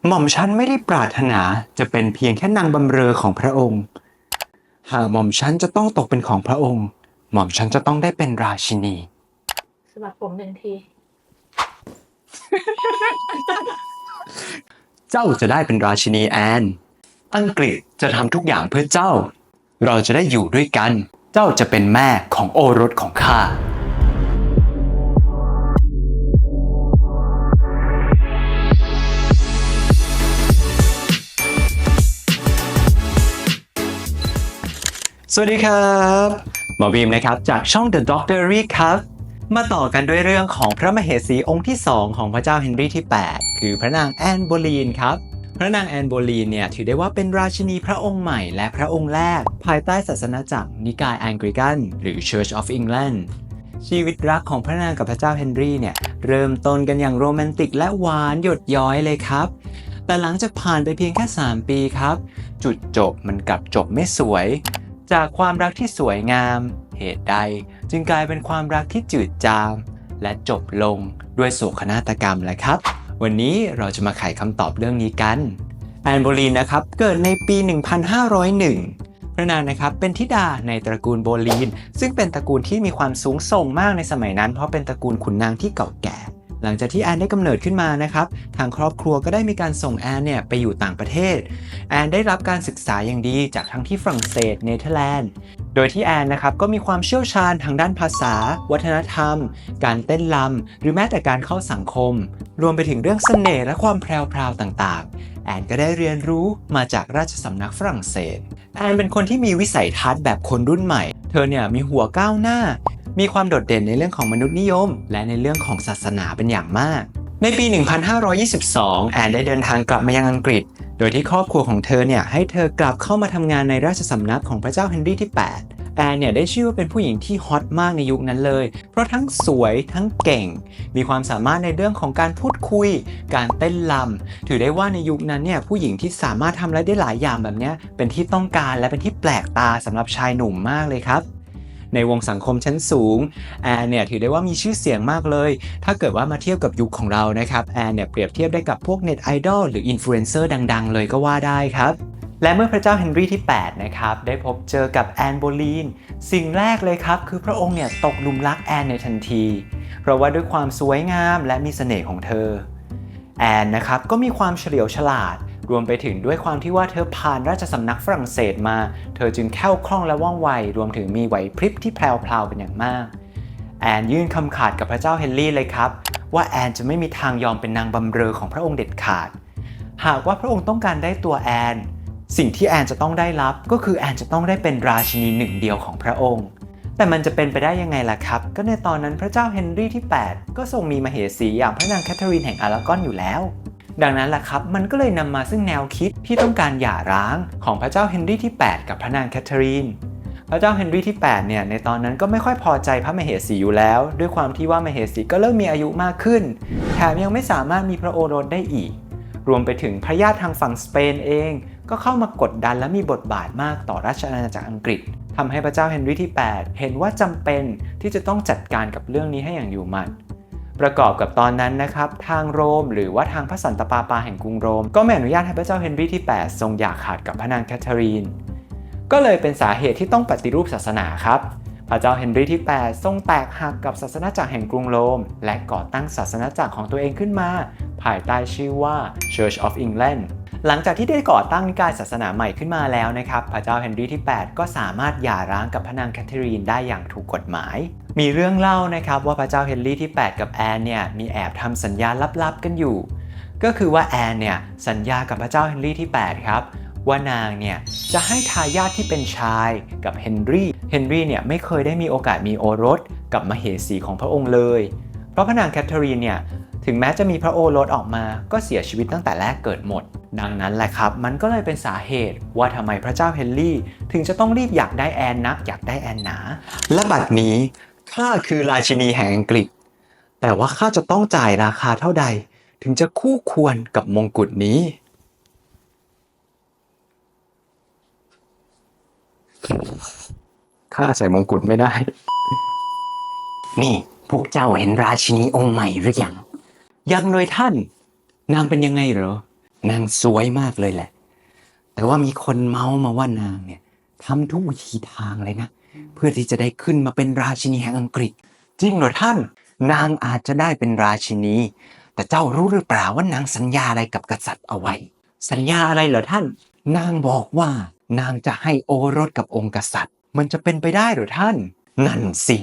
หม่อมฉันไม่ได้ปรารถนาจะเป็นเพียงแค่นางบำเรอของพระองค์หากหม่อมฉันจะต้องตกเป็นของพระองค์หม่อมฉันจะต้องได้เป็นราชินีสะบัดผมหนึ่งทีเจ้าจะได้เป็นราชินีแอนอังกฤษจะทำทุกอย่างเพื่อเจ้าเราจะได้อยู่ด้วยกันเจ้าจะเป็นแม่ของโอรสของข้าสวัสดีครับหมอบีมนะครับจากช่อง The Doctory ครับมาต่อกันด้วยเรื่องของพระมเหสีองค์ที่2ของพระเจ้าเฮนรี่ที่8คือพระนางแอนโบลีนครับพระนางแอนโบลีนเนี่ยถือได้ว่าเป็นราชินีพระองค์ใหม่และพระองค์แรกภายใต้ศาสนาจักรนิกายแองกลิกันหรือ Church of England ชีวิตรักของพระนางกับพระเจ้าเฮนรี่เนี่ยเริ่มต้นกันอย่างโรแมนติกและหวานหยดย้อยเลยครับแต่หลังจากผ่านไปเพียงแค่3 ปีครับจุดจบมันกลับจบไม่สวยจากความรักที่สวยงามเหตุใดจึงกลายเป็นความรักที่จืดจางและจบลงด้วยโศกนาฏกรรมแหละครับวันนี้เราจะมาไขคำตอบเรื่องนี้กันแอนโบลีนนะครับเกิดในปี 1501 พระนางนะครับเป็นธิดาในตระกูลโบลีนซึ่งเป็นตระกูลที่มีความสูงส่งมากในสมัยนั้นเพราะเป็นตระกูลขุนนางที่เก่าแก่หลังจากที่แอนได้กำเนิดขึ้นมานะครับทางครอบครัวก็ได้มีการส่งแอนเนี่ยไปอยู่ต่างประเทศแอนได้รับการศึกษาอย่างดีจากทั้งที่ฝรั่งเศสเนเธอร์แลนด์โดยที่แอนนะครับก็มีความเชี่ยวชาญทางด้านภาษาวัฒนธรรมการเต้นรำหรือแม้แต่การเข้าสังคมรวมไปถึงเรื่องเสน่ห์และความแพรวๆต่างๆแอนก็ได้เรียนรู้มาจากราชสำนักฝรั่งเศสแอนเป็นคนที่มีวิสัยทัศน์แบบคนรุ่นใหม่เธอเนี่ยมีหัวก้าวหน้ามีความโดดเด่นในเรื่องของมนุษยนิยมและในเรื่องของศาสนาเป็นอย่างมากในปี 1522 แอนได้เดินทางกลับมายังอังกฤษโดยที่ครอบครัวของเธอเนี่ยให้เธอกลับเข้ามาทำงานในราชสำนักของพระเจ้าเฮนรี่ที่ 8 แอนเนี่ยได้ชื่อว่าเป็นผู้หญิงที่ฮอตมากในยุคนั้นเลยเพราะทั้งสวยทั้งเก่งมีความสามารถในเรื่องของการพูดคุยการเต้นรำถือได้ว่าในยุคนั้นเนี่ยผู้หญิงที่สามารถทำอะไรได้หลายอย่างแบบนี้เป็นที่ต้องการและเป็นที่แปลกตาสำหรับชายหนุ่มมากเลยครับในวงสังคมชั้นสูงแอนเนี่ยถือได้ว่ามีชื่อเสียงมากเลยถ้าเกิดว่ามาเทียบกับยุคของเรานะครับแอนเนี่ยเปรียบเทียบได้กับพวกเน็ตไอดอลหรืออินฟลูเอนเซอร์ดังๆเลยก็ว่าได้ครับและเมื่อพระเจ้าเฮนรี่ที่8นะครับได้พบเจอกับแอนโบลีนสิ่งแรกเลยครับคือพระองค์เนี่ยตกหลุมรักแอนในทันทีเพราะว่าด้วยความสวยงามและมีเสน่ห์ของเธอแอนนะครับก็มีความเฉลียวฉลาดรวมไปถึงด้วยความที่ว่าเธอผ่านราชสำนักฝรั่งเศสมาเธอจึงแคล่วคล่องและว่องไวรวมถึงมีไหวพริบที่แพรวๆเป็นอย่างมากแอนยื่นคำขาดกับพระเจ้าเฮนรี่เลยครับว่าแอนจะไม่มีทางยอมเป็นนางบำเรอของพระองค์เด็ดขาดหากว่าพระองค์ต้องการได้ตัวแอนสิ่งที่แอนจะต้องได้รับก็คือแอนจะต้องได้เป็นราชินีหนึ่งเดียวของพระองค์แต่มันจะเป็นไปได้ยังไงล่ะครับก็ในตอนนั้นพระเจ้าเฮนรี่ที่ 8 ก็ทรงมีมเหสีอย่างพระนางแคทเธอรีนแห่งอารากอนอยู่แล้วดังนั้นแหละครับมันก็เลยนำมาซึ่งแนวคิดที่ต้องการหย่าร้างของพระเจ้าเฮนรี่ที่ 8 กับพระนางแคทเธอรีนพระเจ้าเฮนรี่ที่ 8 เนี่ยในตอนนั้นก็ไม่ค่อยพอใจพระมเหสีอยู่แล้วด้วยความที่ว่ามเหสีก็เริ่มมีอายุมากขึ้นแถมยังไม่สามารถมีพระโอรสได้อีกรวมไปถึงพระญาติทางฝั่งสเปนเองก็เข้ามากดดันและมีบทบาทมากต่อราชอาณาจักรอังกฤษทำให้พระเจ้าเฮนรี่ที่ 8 เห็นว่าจำเป็นที่จะต้องจัดการกับเรื่องนี้ให้อย่างอยู่หมัดประกอบกับตอนนั้นนะครับทางโรมหรือว่าทางพระสันตะปาปาแห่งกรุงโรมก็ไม่อนุญาตให้พระเจ้าเฮนรี่ที่ 8 ทรงหย่าขาดกับพระนางแคทเธอรีนก็เลยเป็นสาเหตุที่ต้องปฏิรูปศาสนาครับพระเจ้าเฮนรี่ที่ 8 ทรงแตกหักกับศาสนาจักรแห่งกรุงโรมและก่อตั้งศาสนาจักรของตัวเองขึ้นมาภายใต้ชื่อว่า Church of England หลังจากที่ได้ก่อตั้งนิกายศาสนาใหม่ขึ้นมาแล้วนะครับพระเจ้าเฮนรี่ที่ 8 ก็สามารถหย่าร้างกับพระนางแคทเธอรีนได้อย่างถูกกฎหมายมีเรื่องเล่านะครับว่าพระเจ้าเฮนรี่ที่ 8 กับแอนเนี่ยมีแอบทำสัญญาลับๆกันอยู่ก็คือว่าแอนเนี่ยสัญญากับพระเจ้าเฮนรี่ที่ 8 ครับว่านางเนี่ยจะให้ทายาทที่เป็นชายกับเฮนรี่เนี่ยไม่เคยได้มีโอกาสมีโอรสกับมเหสีของพระองค์เลยเพราะพระนางแคทเธอรีนเนี่ยถึงแม้จะมีพระโอรสออกมาก็เสียชีวิตตั้งแต่แรกเกิดหมดดังนั้นแหละครับมันก็เลยเป็นสาเหตุว่าทำไมพระเจ้าเฮนรี่ถึงจะต้องรีบอยากได้แอนนักอยากได้แอนหนาและบัดนี้ข้าคือราชินีแห่งอังกฤษแต่ว่าข้าจะต้องจ่ายราคาเท่าใดถึงจะคู่ควรกับมงกุฎนี้ข้าใส่มงกุฎไม่ได้นี่พวกเจ้าเห็นราชินีองค์ใหม่หรือยังยังเลยท่านนางเป็นยังไงเหรอ นางสวยมากเลยแหละแต่ว่ามีคนเมามาว่านางเนี่ยทำทุกวิธีทางเลยนะเพื่อที่จะได้ขึ้นมาเป็นราชินีแห่งอังกฤษจริงเหรอท่านนางอาจจะได้เป็นราชินีแต่เจ้ารู้หรือเปล่าว่านางสัญญาอะไรกับกษัตริย์เอาไว้สัญญาอะไรเหรอท่านนางบอกว่านางจะให้โอรสกับองค์กษัตริย์มันจะเป็นไปได้เหรอท่านนั่นสิ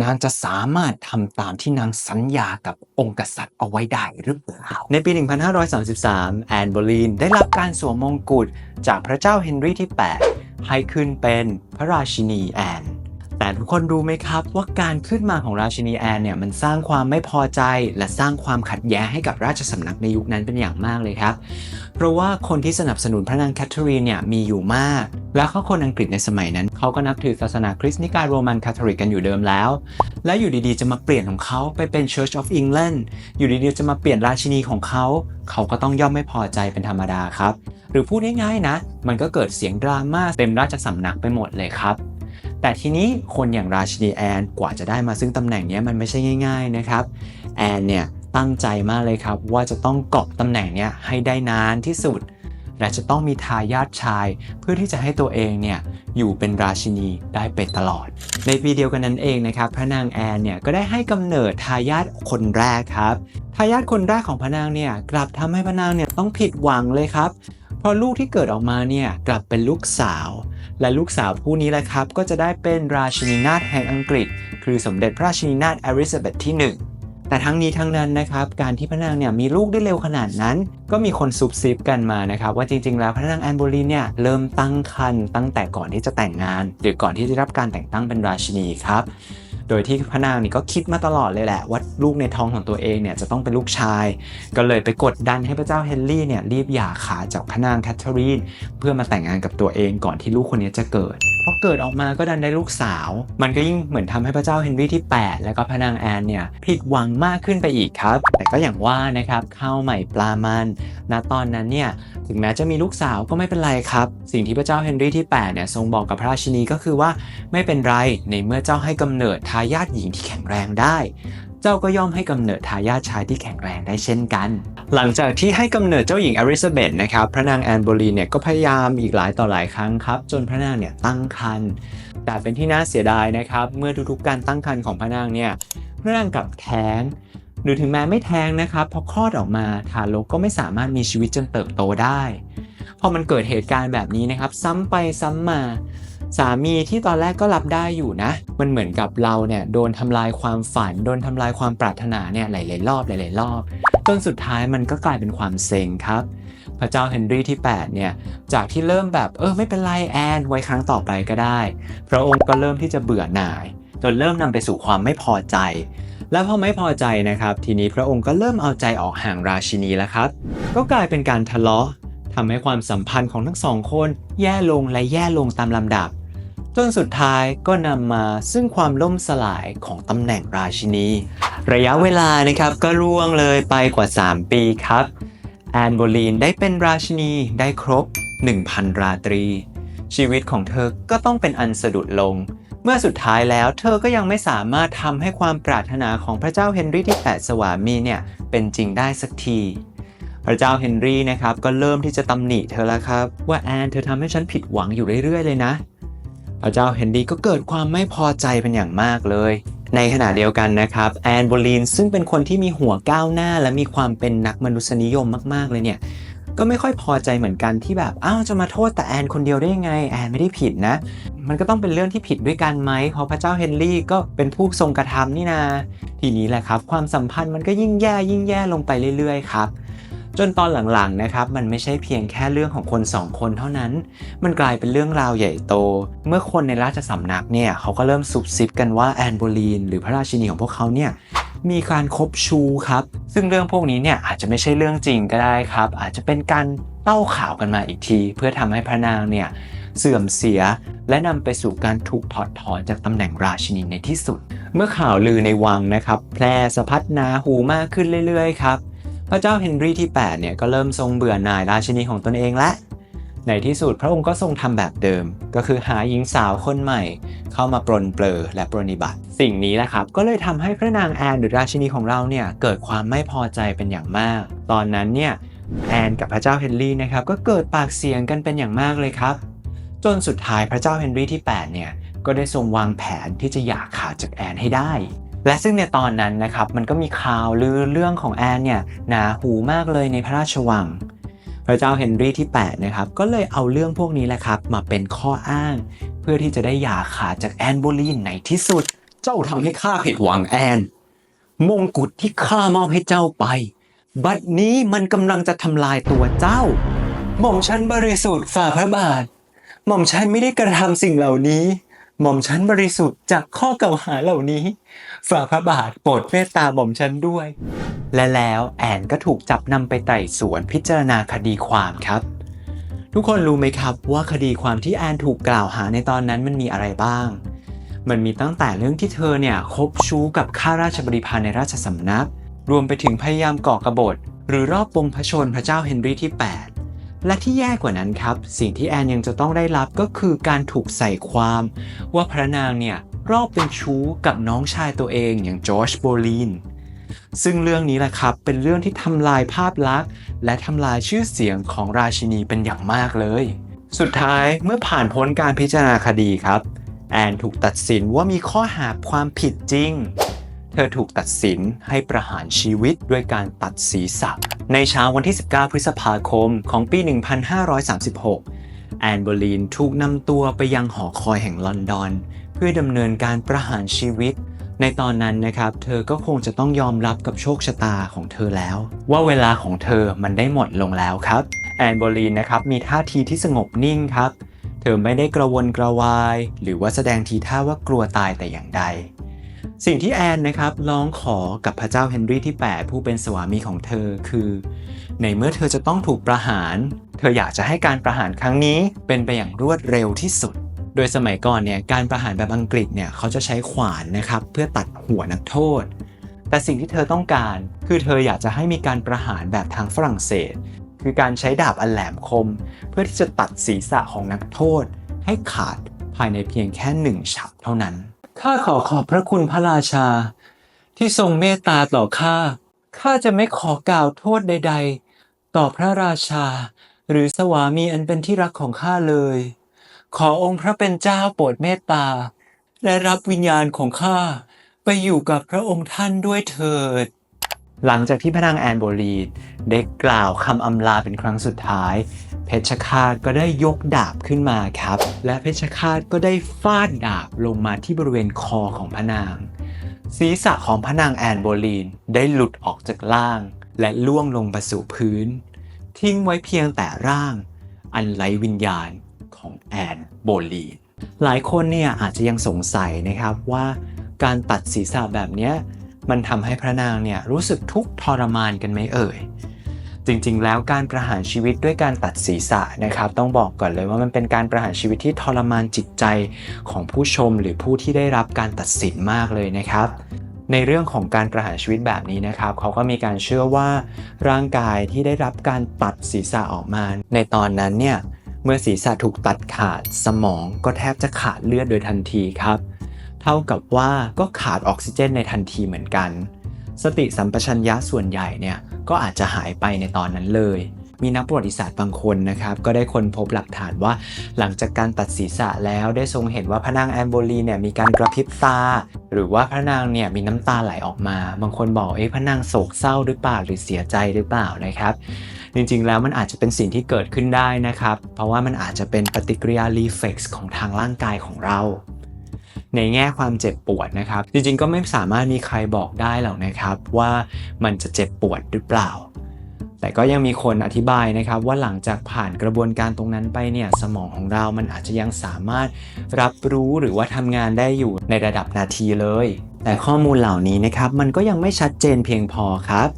นางจะสามารถทำตามที่นางสัญญากับองค์กษัตริย์เอาไว้ได้หรือเปล่าในปี 1533 แอนโบลีนได้รับการสวมมงกุฎจากพระเจ้าเฮนรี่ที่ 8 ให้ขึ้นเป็นพระราชินีแอน แต่ทุกคนรู้ไหมครับว่าการขึ้นมาของราชินีแอนเนี่ยมันสร้างความไม่พอใจและสร้างความขัดแย้งให้กับราชสำนักในยุคนั้นเป็นอย่างมากเลยครับเพราะว่าคนที่สนับสนุนพระนางแคทเธอรีนเนี่ยมีอยู่มากและเขาคนอังกฤษในสมัยนั้นเขาก็นับถือศาสนาคริสต์นิกายโรมันคาทอลิกกันอยู่เดิมแล้วและอยู่ดีๆจะมาเปลี่ยนของเขาไปเป็น Church of England อยู่ดีๆจะมาเปลี่ยนราชินีของเขาก็ต้องย่อมไม่พอใจเป็นธรรมดาครับหรือพูดง่ายๆนะมันก็เกิดเสียงดราม่าเต็มราชสำนักไปหมดเลยครับแต่ทีนี้คนอย่างราชินีแอนกว่าจะได้มาซึ่งตำแหน่งนี้มันไม่ใช่ง่ายๆนะครับแอนเนี่ยตั้งใจมากเลยครับว่าจะต้องเกาะตำแหน่งนี้ให้ได้นานที่สุดและจะต้องมีทายาทชายเพื่อที่จะให้ตัวเองเนี่ยอยู่เป็นราชินีได้ไปตลอดในปีเดียวกันนั้นเองนะครับพระนางแอนเนี่ยก็ได้ให้กำเนิดทายาทคนแรกครับทายาทคนแรกของพระนางเนี่ยกลับทำให้พระนางเนี่ยต้องผิดหวังเลยครับเพราะลูกที่เกิดออกมาเนี่ยกลับเป็นลูกสาวและลูกสาวผู้นี้แหละครับก็จะได้เป็นราชินีนาถแห่งอังกฤษคือสมเด็จพระราชินีนาถอลิซาเบธที่ 1แต่ทั้งนี้ทั้งนั้นนะครับการที่พระนางเนี่ยมีลูกได้เร็วขนาดนั้นก็มีคนซุบซิบกันมานะครับว่าจริงๆแล้วพระนางแอนโบลีนเนี่ยเริ่มตั้งครรภ์ตั้งแต่ก่อนที่จะแต่งงานหรือก่อนที่จะได้รับการแต่งตั้งเป็นราชินีครับโดยที่พระนางนี่ก็คิดมาตลอดเลยแหละว่าลูกในท้องของตัวเองเนี่ยจะต้องเป็นลูกชายก็เลยไปกดดันให้พระเจ้าเฮนรี่เนี่ยรีบหย่าขาจากพระนางแคทเธอรีนเพื่อมาแต่งงานกับตัวเองก่อนที่ลูกคนนี้จะเกิดพอเกิดออกมาก็ดันได้ลูกสาวมันก็ยิ่งเหมือนทำให้พระเจ้าเฮนรี่ที่ 8แล้วก็พระนางแอนเนี่ยผิดหวังมากขึ้นไปอีกครับแต่ก็อย่างว่านะครับข้าวใหม่ปลามันณตอนนั้นเนี่ยถึงแม้จะมีลูกสาวก็ไม่เป็นไรครับสิ่งที่พระเจ้าเฮนรี่ที่ 8เนี่ยทรงบอกกับพระราชินีก็คือว่าไม่เป็นไรในเมื่อเจ้าให้กำเนิดทายาทหญิงที่แข็งแรงได้เจ้าก็ย่อมให้กำเนิดทายาทชายที่แข็งแรงได้เช่นกันหลังจากที่ให้กำเนิดเจ้าหญิงอลิซาเบธนะครับพระนางแอนโบลีนเนี่ยก็พยายามอีกหลายต่อหลายครั้งครับจนพระนางเนี่ยตั้งครรภ์แต่เป็นที่น่าเสียดายนะครับเมื่อทุกๆการตั้งครรภ์ของพระนางเนี่ยพระนางกลับแท้งหรือถึงแม้ไม่แท้งนะครับพอคลอดออกมาทารกก็ไม่สามารถมีชีวิตจนเติบโตได้พอมันเกิดเหตุการณ์แบบนี้นะครับซ้ำไปซ้ำมาสามีที่ตอนแรกก็รับได้อยู่นะมันเหมือนกับเราเนี่ยโดนทำลายความฝันโดนทำลายความปรารถนาเนี่ยหลายๆรอบจนสุดท้ายมันก็กลายเป็นความเซ็งครับพระเจ้าเฮนรี่ที่ 8เนี่ยจากที่เริ่มแบบไม่เป็นไรแอนไว้ครั้งต่อไปก็ได้พระองค์ก็เริ่มที่จะเบื่อหน่ายจนเริ่มนำไปสู่ความไม่พอใจและพอไม่พอใจนะครับทีนี้พระองค์ก็เริ่มเอาใจออกห่างราชินีแล้วครับก็กลายเป็นการทะเลาะทำให้ความสัมพันธ์ของทั้งสองคนแย่ลงและแย่ลงตามลำดับจนสุดท้ายก็นำมาซึ่งความล่มสลายของตำแหน่งราชินีระยะเวลานะครับก็ล่วงเลยไปกว่า 3 ปีครับแอนโบลีนได้เป็นราชินีได้ครบ 1,000 ราตรีชีวิตของเธอก็ต้องเป็นอันสะดุดลงเมื่อสุดท้ายแล้วเธอก็ยังไม่สามารถทำให้ความปรารถนาของพระเจ้าเฮนรี่ที่ 8 สวามีเนี่ยเป็นจริงได้สักทีพระเจ้าเฮนรี่นะครับก็เริ่มที่จะตำหนิเธอแล้วครับว่าแอนเธอทำให้ฉันผิดหวังอยู่เรื่อยๆเลยนะพระเจ้าเฮนรี่ก็เกิดความไม่พอใจเป็นอย่างมากเลยในขณะเดียวกันนะครับแอนโบลีนซึ่งเป็นคนที่มีหัวก้าวหน้าและมีความเป็นนักมนุษยนิยมมากๆเลยเนี่ยก็ไม่ค่อยพอใจเหมือนกันที่แบบจะมาโทษแต่แอนคนเดียวได้ยังไงแอนไม่ได้ผิดนะมันก็ต้องเป็นเรื่องที่ผิดด้วยกันไหมเพราะพระเจ้าเฮนรี่ก็เป็นผู้ทรงกระทำนี่นาทีนี้แหละครับความสัมพันธ์มันก็ยิ่งแย่ลงไปเรื่อยๆครับจนตอนหลังๆนะครับมันไม่ใช่เพียงแค่เรื่องของคน2 คนเท่านั้นมันกลายเป็นเรื่องราวใหญ่โตเมื่อคนในราชสำนักเนี่ยเขาก็เริ่มซุบซิบกันว่าแอนโบลีนหรือพระราชินีของพวกเขาเนี่ยมีการคบชู้ครับซึ่งเรื่องพวกนี้เนี่ยอาจจะไม่ใช่เรื่องจริงก็ได้ครับอาจจะเป็นการเล่าข่าวกันมาอีกทีเพื่อทำให้พระนางเนี่ยเสื่อมเสียและนำไปสู่การถูกถอดถอนจากตำแหน่งราชินีในที่สุดเมื่อข่าวลือในวังนะครับแพร่สะพัดหนาหูมากขึ้นเรื่อยๆครับพระเจ้าเฮนรี่ที่ 8เนี่ยก็เริ่มทรงเบื่อหน่ายราชินีของตนเองและในที่สุดพระองค์ก็ทรงทำแบบเดิมก็คือหาหญิงสาวคนใหม่เข้ามาปรนเปรอและปรนนิบัติสิ่งนี้แหละครับก็เลยทำให้พระนางแอนหรือราชินีของเราเนี่ยเกิดความไม่พอใจเป็นอย่างมากตอนนั้นเนี่ย แอนกับพระเจ้าเฮนรี่นะครับก็เกิดปากเสียงกันเป็นอย่างมากเลยครับจนสุดท้ายพระเจ้าเฮนรี่ที่8เนี่ยก็ได้ทรงวางแผนที่จะอย่าขาดจากแอนให้ได้และซึ่งในตอนนั้นนะครับมันก็มีข่าวลือเรื่องของแอนเนี่ยหนาหูมากเลยในพระราชวังพระเจ้าเฮนรี่ที่8นะครับก็เลยเอาเรื่องพวกนี้แหละครับมาเป็นข้ออ้างเพื่อที่จะได้อย่าขาดจากแอนโบลีนในที่สุดเจ้าทำให้ข้าผิดหวังแอนมงกุฎที่ข้ามอบให้เจ้าไปบัดนี้มันกำลังจะทำลายตัวเจ้าหม่อมฉันบริสุทธิ์ฝ่าพระบาทหม่อมฉันไม่ได้กระทำสิ่งเหล่านี้หม่อมฉันบริสุทธิ์จากข้อกล่าวหาเหล่านี้ฝ่าพระบาทโปรดเมตตาหม่อมฉันด้วยและแล้วแอนก็ถูกจับนำไปไต่สวนพิจารณาคดีความครับทุกคนรู้ไหมครับว่าคดีความที่แอนถูกกล่าวหาในตอนนั้นมันมีอะไรบ้างมันมีตั้งแต่เรื่องที่เธอเนี่ยคบชู้กับข้าราชบริพารในราชสำนักรวมไปถึงพยายามก่อกบฏหรือรอบปลงพระชนม์พระเจ้าเฮนรี่ที่8และที่แย่กว่านั้นครับสิ่งที่แอนยังจะต้องได้รับก็คือการถูกใส่ความว่าพระนางเนี่ยรอบเป็นชู้กับน้องชายตัวเองอย่างจอร์จโบลีนซึ่งเรื่องนี้แหละครับเป็นเรื่องที่ทำลายภาพลักษณ์และทำลายชื่อเสียงของราชินีเป็นอย่างมากเลยสุดท้ายเมื่อผ่านพ้นการพิจารณาคดีครับแอนถูกตัดสินว่ามีข้อหาความผิดจริงเธอถูกตัดสินให้ประหารชีวิตด้วยการตัดศีรษะในเช้าวันที่19พฤษภาคมของปี1536แอนโบลีนถูกนำตัวไปยังหอคอยแห่งลอนดอนเพื่อดำเนินการประหารชีวิตในตอนนั้นนะครับเธอก็คงจะต้องยอมรับกับโชคชะตาของเธอแล้วว่าเวลาของเธอมันได้หมดลงแล้วครับแอนโบลีนนะครับมีท่าทีที่สงบนิ่งครับเธอไม่ได้กระวนกระวายหรือว่าแสดงทีท่าว่ากลัวตายแต่อย่างใดสิ่งที่แอนนะครับร้องขอกับพระเจ้าเฮนรี่ที่8ผู้เป็นสวามีของเธอคือในเมื่อเธอจะต้องถูกประหารเธออยากจะให้การประหารครั้งนี้เป็นไปอย่างรวดเร็วที่สุดโดยสมัยก่อนเนี่ยการประหารแบบอังกฤษเนี่ยเขาจะใช้ขวานนะครับเพื่อตัดหัวนักโทษแต่สิ่งที่เธอต้องการคือเธออยากจะให้มีการประหารแบบทางฝรั่งเศสคือการใช้ดาบอันแหลมคมเพื่อที่จะตัดศีรษะของนักโทษให้ขาดภายในเพียงแค่1 ฉับเท่านั้นข้าขอขอบพระคุณพระราชาที่ทรงเมตตาต่อข้าจะไม่ขอกล่าวโทษใดๆต่อพระราชาหรือสวามีอันเป็นที่รักของข้าเลยขอองค์พระเป็นเจ้าโปรดเมตตาและรับวิญญาณของข้าไปอยู่กับพระองค์ท่านด้วยเถิดหลังจากที่พระนางแอนโบลีนได้กล่าวคำอำลาเป็นครั้งสุดท้ายเพชฌฆาตก็ได้ยกดาบขึ้นมาครับและเพชฌฆาตก็ได้ฟาดดาบลงมาที่บริเวณคอของพระนางศีรษะของพระนางแอนโบลีนได้หลุดออกจากล่างและล่วงลงไปสู่พื้นทิ้งไว้เพียงแต่ร่างอันไร้วิญญาณของแอนโบลีนหลายคนเนี่ยอาจจะยังสงสัยนะครับว่าการตัดศีรษะแบบนี้มันทำให้พระนางเนี่ยรู้สึกทุกข์ทรมานกันไหมเอ่ยจริงๆแล้วการประหารชีวิตด้วยการตัดศีรษะนะครับต้องบอกก่อนเลยว่ามันเป็นการประหารชีวิตที่ทรมานจิตใจของผู้ชมหรือผู้ที่ได้รับการตัดสินมากเลยนะครับในเรื่องของการประหารชีวิตแบบนี้นะครับเขาก็มีการเชื่อว่าร่างกายที่ได้รับการตัดศีรษะออกมาในตอนนั้นเนี่ยเมื่อศีรษะถูกตัดขาดสมองก็แทบจะขาดเลือดโดยทันทีครับเท่ากับว่าก็ขาดออกซิเจนในทันทีเหมือนกันสติสัมปชัญญะส่วนใหญ่เนี่ยก็อาจจะหายไปในตอนนั้นเลยมีนักประวัติศาสตร์บางคนนะครับก็ได้ค้นพบหลักฐานว่าหลังจากการตัดศีรษะแล้วได้ทรงเห็นว่าพระนางแอนโบลีนเนี่ยมีการกระพริบตาหรือว่าพระนางเนี่ยมีน้ำตาไหลออกมาบางคนบอกพระนางโศกเศร้าหรือเปล่าหรือเสียใจหรือเปล่านะครับจริงๆแล้วมันอาจจะเป็นสิ่งที่เกิดขึ้นได้นะครับเพราะว่ามันอาจจะเป็นปฏิกิริยารีเฟล็กซ์ของทางร่างกายของเราในแง่ความเจ็บปวดนะครับจริงๆก็ไม่สามารถมีใครบอกได้หรอกนะครับว่ามันจะเจ็บปวดหรือเปล่าแต่ก็ยังมีคนอธิบายนะครับว่าหลังจากผ่านกระบวนการตรงนั้นไปเนี่ยสมองของเรามันอาจจะยังสามารถรับรู้หรือว่าทำงานได้อยู่ในระดับนาทีเลยแต่ข้อมูลเหล่านี้นะครับมันก็ยังไม่ชัดเจนเพียงพอครับ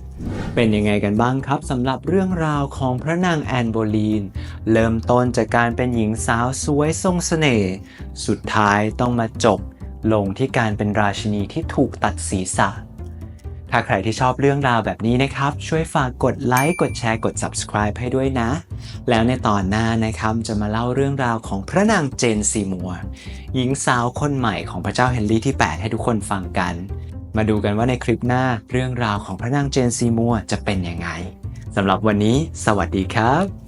เป็นยังไงกันบ้างครับสำหรับเรื่องราวของพระนางแอนโบลีนเริ่มต้นจากการเป็นหญิงสาวสวยทรงเสน่ห์สุดท้ายต้องมาจบลงที่การเป็นราชินีที่ถูกตัดศีรษะถ้าใครที่ชอบเรื่องราวแบบนี้นะครับช่วยฝากกดไลค์กดแชร์กด Subscribe ให้ด้วยนะแล้วในตอนหน้านะครับจะมาเล่าเรื่องราวของพระนางเจนซีมัวร์หญิงสาวคนใหม่ของพระเจ้าเฮนรี่ที่8ให้ทุกคนฟังกันมาดูกันว่าในคลิปหน้าเรื่องราวของพระนางเจนซีมัวร์จะเป็นยังไง สำหรับวันนี้สวัสดีครับ